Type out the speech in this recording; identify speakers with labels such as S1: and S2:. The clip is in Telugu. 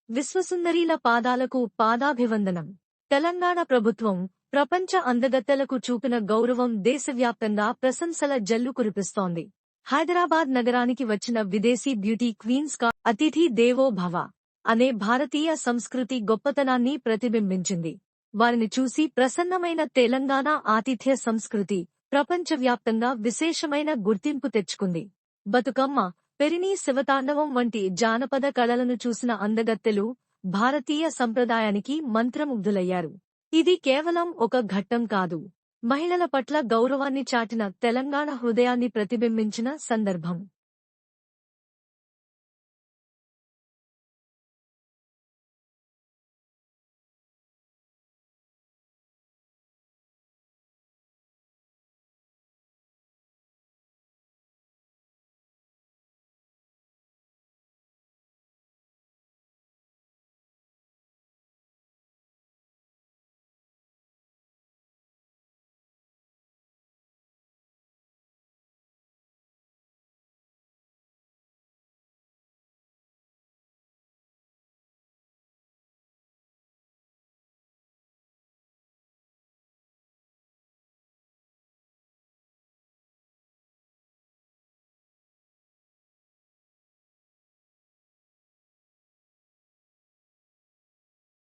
S1: విశ్వసుందరీల పాదాలకు పాదాభివందనం. తెలంగాణ ప్రభుత్వం ప్రపంచ అందగత్తెలకు చూపిన గౌరవం దేశవ్యాప్తంగా ప్రశంసల జల్లు కురిపిస్తోంది. హైదరాబాద్ నగరానికి వచ్చిన విదేశీ బ్యూటీ క్వీన్స్ కా అతిథి దేవో భవ అనే భారతీయ సంస్కృతి గొప్పతనాన్ని ప్రతిబింబించింది. వారిని చూసి ప్రసన్నమైన తెలంగాణ ఆతిథ్య సంస్కృతి ప్రపంచవ్యాప్తంగా విశేషమైన గుర్తింపు తెచ్చుకుంది. బతుకమ్మ, పెరినీ శివతాండవం వంటి జానపద కళలను చూసిన అందగత్తెలు భారతీయ సంప్రదాయానికి మంత్రముగ్ధులయ్యారు. ఇది కేవలం ఒక ఘట్టం కాదు, మహిళల పట్ల గౌరవాన్ని చాటిన తెలంగాణ హృదయాన్ని ప్రతిబింబించిన సందర్భం.